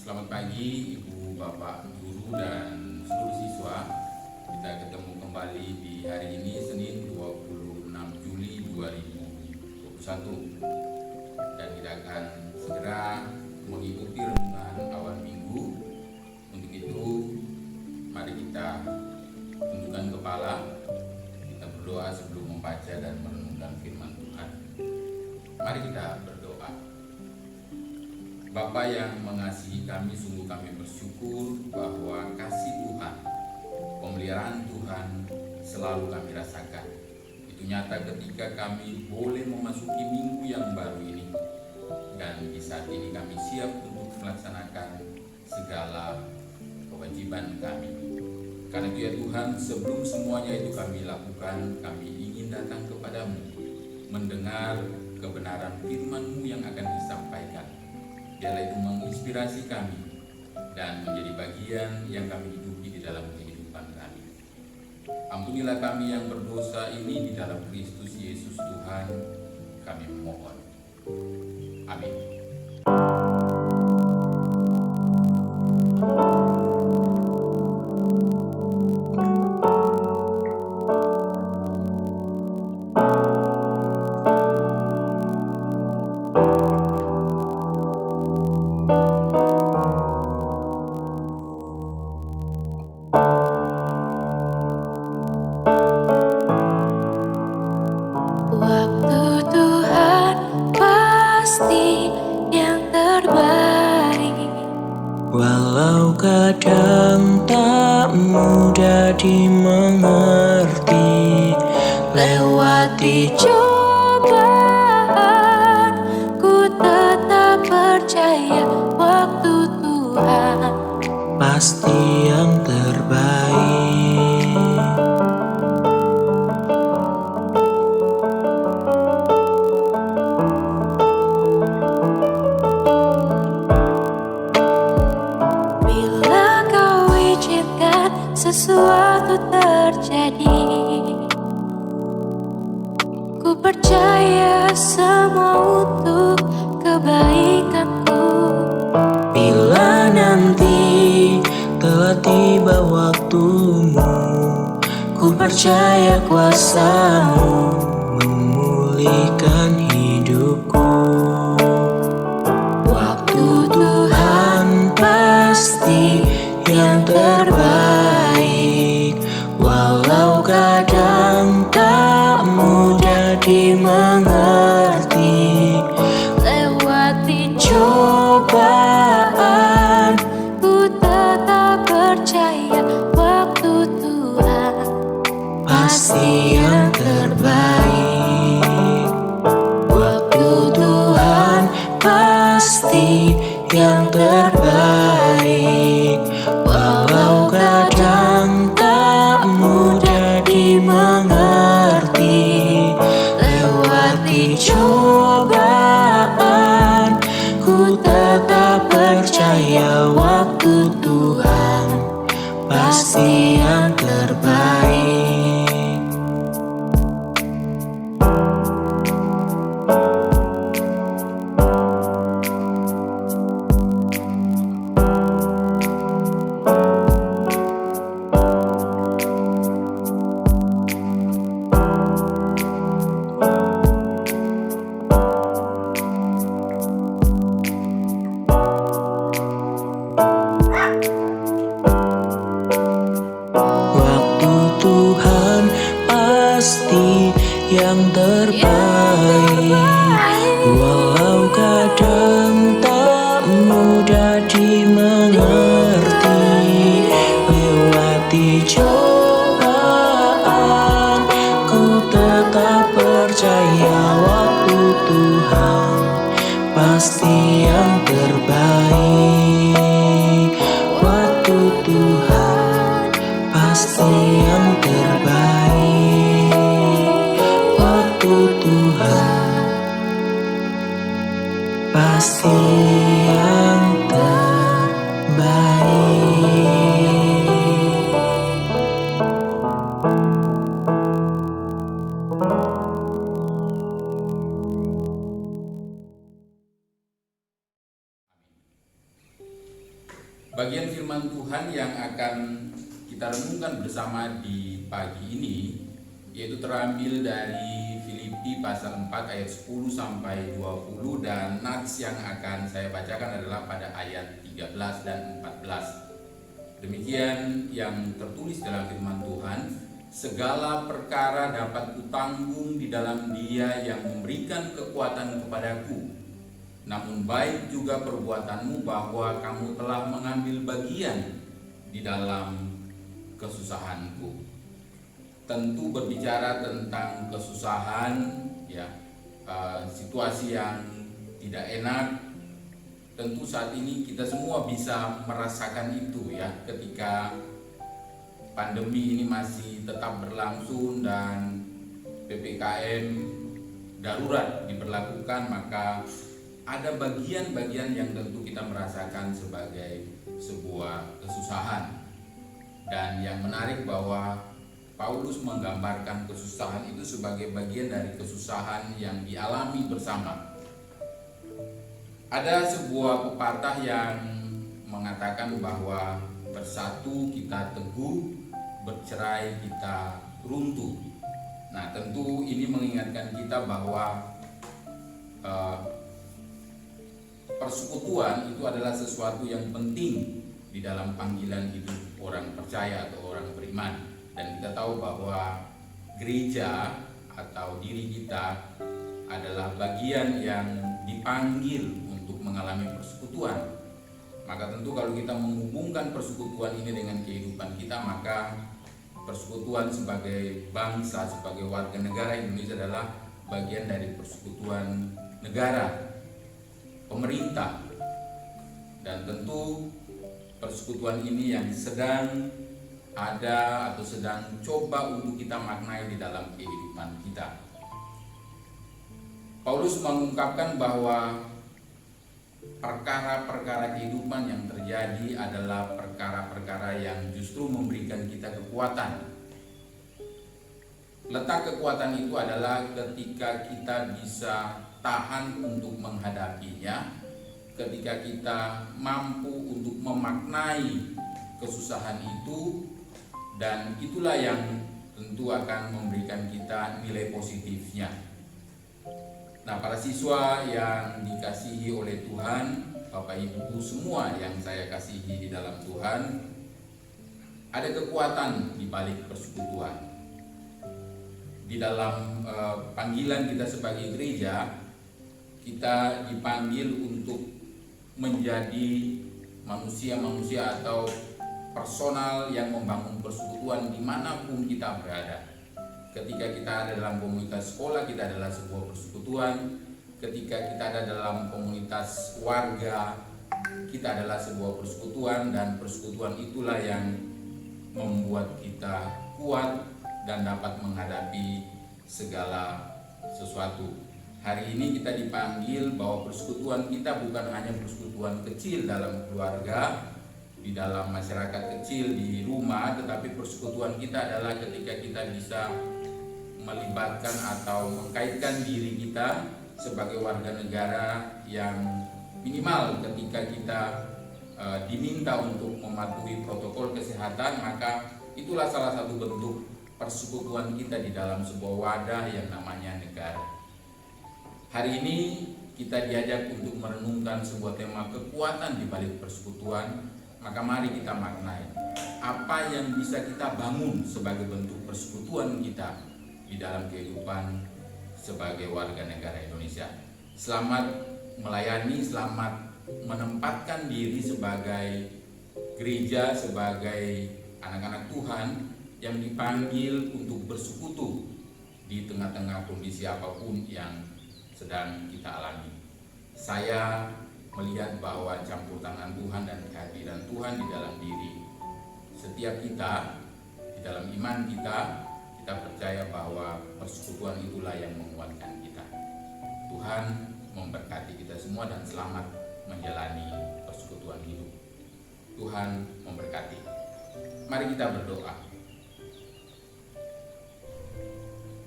Selamat pagi Ibu, Bapak, Guru, dan seluruh siswa. Kita ketemu kembali di hari ini Senin 26 Juli 2021. Dan kita akan segera mengikuti renungan awal minggu. Untuk itu, mari kita tundukkan kepala. Kita berdoa sebelum membaca dan merenungkan firman Tuhan. Mari kita berdoa. Bapa yang mengasihi kami, sungguh kami bersyukur bahwa kasih Tuhan, pemeliharaan Tuhan selalu kami rasakan. Itu nyata ketika kami boleh memasuki minggu yang baru ini. Dan di saat ini kami siap untuk melaksanakan segala kewajiban kami. Karena itu ya Tuhan, sebelum semuanya itu kami lakukan, kami ingin datang kepadamu, mendengar kebenaran firman-Mu yang akan disampaikan. Biarlah itu menginspirasi kami dan menjadi bagian yang kami hidupi di dalam kehidupan kami. Ampunilah kami yang berdosa ini di dalam Kristus Yesus Tuhan, kami memohon. Amin. Walau kadang tak mudah dimengerti, lewati cobaan, ku tetap percaya waktu Tuhan pasti yang terbaik. Sesuatu terjadi, ku percaya semua untuk kebaikanku. Bila nanti telah tiba waktumu, ku percaya kuasa-Mu memulihkan hidupku. Waktu Tuhan pasti yang terbaik, walau kadang tak mudah dimengerti, lewati cobaan, ku tetap percaya waktu Tuhan pasti yang terbaik. Waktu Tuhan pasti yang terbaik, walau kadang tak mudah dimengerti, lewati cobaan, ku tetap percaya waktu Tuhan pasti yang terbaik. Tuhan pasti yang terbaik, walau kadang tak mudah dimengerti, lewati cobaan, ku tetap percaya waktu Tuhan pasti yang terbaik. Waktu Tuhan pasti yang terbaik, waktu Tuhan pasti yang terbaik. Tuhan yang akan kita renungkan bersama di pagi ini yaitu terambil dari Filipi pasal 4 ayat 10 sampai 20, dan nats yang akan saya bacakan adalah pada ayat 13 dan 14. Demikian yang tertulis dalam firman Tuhan, segala perkara dapat kutanggung di dalam Dia yang memberikan kekuatan kepadaku. Namun baik juga perbuatanmu bahwa kamu telah mengambil bagian di dalam kesusahanku. Tentu berbicara tentang kesusahan, ya, situasi yang tidak enak. Tentu saat ini kita semua bisa merasakan itu, ya, ketika pandemi ini masih tetap berlangsung dan PPKM darurat diberlakukan, maka ada bagian-bagian yang tentu kita merasakan sebagai sebuah kesusahan. Dan yang menarik bahwa Paulus menggambarkan kesusahan itu sebagai bagian dari kesusahan yang dialami bersama. Ada sebuah pepatah yang mengatakan bahwa bersatu kita teguh, bercerai kita runtuh. Nah, tentu ini mengingatkan kita bahwa persekutuan itu adalah sesuatu yang penting di dalam panggilan hidup orang percaya atau orang beriman. Dan kita tahu bahwa gereja atau diri kita adalah bagian yang dipanggil untuk mengalami persekutuan. Maka tentu kalau kita menghubungkan persekutuan ini dengan kehidupan kita, maka persekutuan sebagai bangsa, sebagai warga negara Indonesia adalah bagian dari persekutuan negara, pemerintah. Dan tentu persekutuan ini yang sedang ada atau sedang coba untuk kita maknai di dalam kehidupan kita. Paulus mengungkapkan bahwa perkara-perkara kehidupan yang terjadi adalah perkara-perkara yang justru memberikan kita kekuatan. Letak kekuatan itu adalah ketika kita bisa tahan untuk menghadapinya, ketika kita mampu untuk memaknai kesusahan itu, dan itulah yang tentu akan memberikan kita nilai positifnya. Nah, para siswa yang dikasihi oleh Tuhan, Bapak Ibu semua yang saya kasihi di dalam Tuhan, ada kekuatan di balik persekutuan. Di dalam panggilan kita sebagai gereja, kita dipanggil untuk menjadi manusia-manusia atau personal yang membangun persekutuan dimanapun kita berada. Ketika kita ada dalam komunitas sekolah, kita adalah sebuah persekutuan. Ketika kita ada dalam komunitas warga, kita adalah sebuah persekutuan. Dan persekutuan itulah yang membuat kita kuat dan dapat menghadapi segala sesuatu. Hari ini kita dipanggil bahwa persekutuan kita bukan hanya persekutuan kecil dalam keluarga, di dalam masyarakat kecil, di rumah, tetapi persekutuan kita adalah ketika kita bisa melibatkan atau mengkaitkan diri kita sebagai warga negara yang minimal ketika kita diminta untuk mematuhi protokol kesehatan, maka itulah salah satu bentuk persekutuan kita di dalam sebuah wadah yang namanya negara. Hari ini kita diajak untuk merenungkan sebuah tema kekuatan di balik persekutuan. Maka mari kita maknai apa yang bisa kita bangun sebagai bentuk persekutuan kita di dalam kehidupan sebagai warga negara Indonesia. Selamat melayani, selamat menempatkan diri sebagai gereja, sebagai anak-anak Tuhan yang dipanggil untuk bersekutu di tengah-tengah kondisi apapun yang sedang kita alami. Saya melihat bahwa campur tangan Tuhan dan kehadiran Tuhan di dalam diri setiap kita, di dalam iman kita percaya bahwa persekutuan itulah yang menguatkan kita. Tuhan memberkati kita semua dan selamat menjalani persekutuan hidup. Tuhan memberkati. Mari kita berdoa.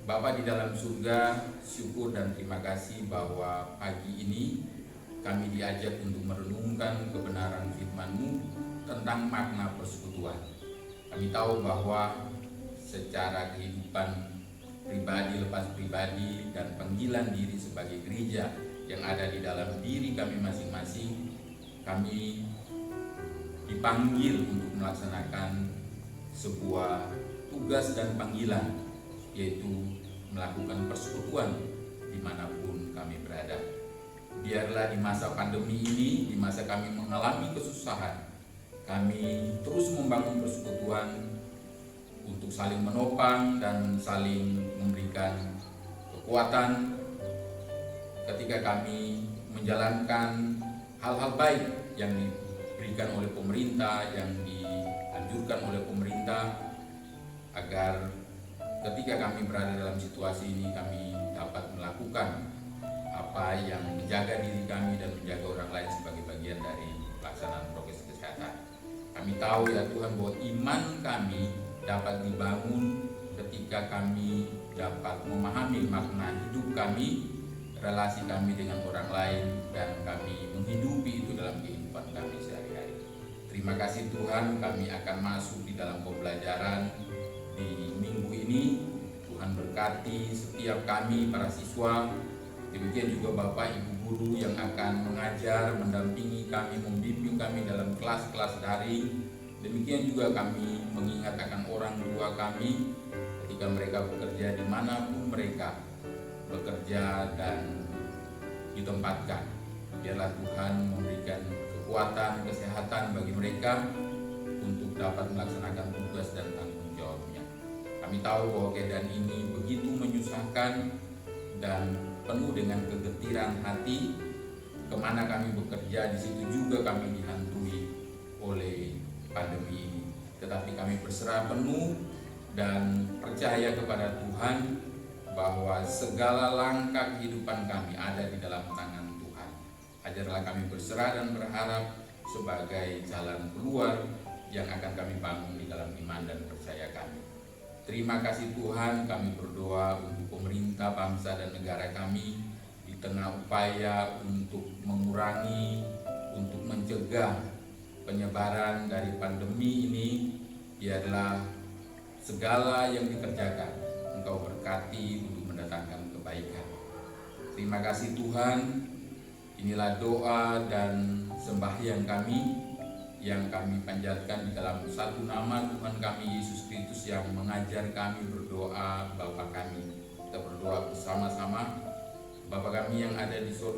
Bapa di dalam surga, syukur dan terima kasih bahwa pagi ini kami diajak untuk merenungkan kebenaran firman-Mu tentang makna persekutuan. Kami tahu bahwa secara kehidupan pribadi lepas pribadi dan panggilan diri sebagai gereja yang ada di dalam diri kami masing-masing, kami dipanggil untuk melaksanakan sebuah tugas dan panggilan, yaitu melakukan persekutuan dimanapun kami berada. Biarlah di masa pandemi ini, di masa kami mengalami kesusahan, kami terus membangun persekutuan untuk saling menopang dan saling memberikan kekuatan ketika kami menjalankan hal-hal baik yang diberikan oleh pemerintah, yang dianjurkan oleh pemerintah, agar ketika kami berada dalam situasi ini kami dapat melakukan apa yang menjaga diri kami dan menjaga orang lain sebagai bagian dari pelaksanaan prokes kesehatan. Kami tahu ya Tuhan bahwa iman kami dapat dibangun ketika kami dapat memahami makna hidup kami, relasi kami dengan orang lain, dan kami menghidupi itu dalam kehidupan kami sehari-hari. Terima kasih Tuhan, kami akan masuk di dalam pembelajaran di minggu ini. Tuhan berkati setiap kami para siswa, demikian juga Bapak Ibu guru yang akan mengajar, mendampingi kami, membimbing kami dalam kelas-kelas daring. Demikian juga kami mengingat akan orang tua kami ketika mereka bekerja dimanapun mereka bekerja dan ditempatkan. Biarlah Tuhan memberikan kekuatan, kesehatan bagi mereka untuk dapat melaksanakan tugas dan tanggung jawabnya. Kami tahu bahwa keadaan ini begitu menyusahkan dan penuh dengan kegetiran hati. Kemana kami bekerja, di situ juga kami dihantui oleh pandemi ini. Tetapi kami berserah penuh dan percaya kepada Tuhan bahwa segala langkah kehidupan kami ada di dalam tangan Tuhan. Ajarlah kami berserah dan berharap sebagai jalan keluar yang akan kami bangun di dalam iman dan percaya kami. Terima kasih Tuhan, kami berdoa untuk pemerintah, bangsa dan negara kami di tengah upaya untuk mengurangi, untuk mencegah penyebaran dari pandemi ini. Biarlah segala yang dikerjakan Engkau berkati untuk mendatangkan kebaikan. Terima kasih Tuhan. Inilah doa dan sembahyang kami yang kami panjatkan di dalam satu nama Tuhan kami Yesus Kristus yang mengajar kami berdoa Bapa kami. Kita berdoa bersama-sama. Bapa kami yang ada di surga,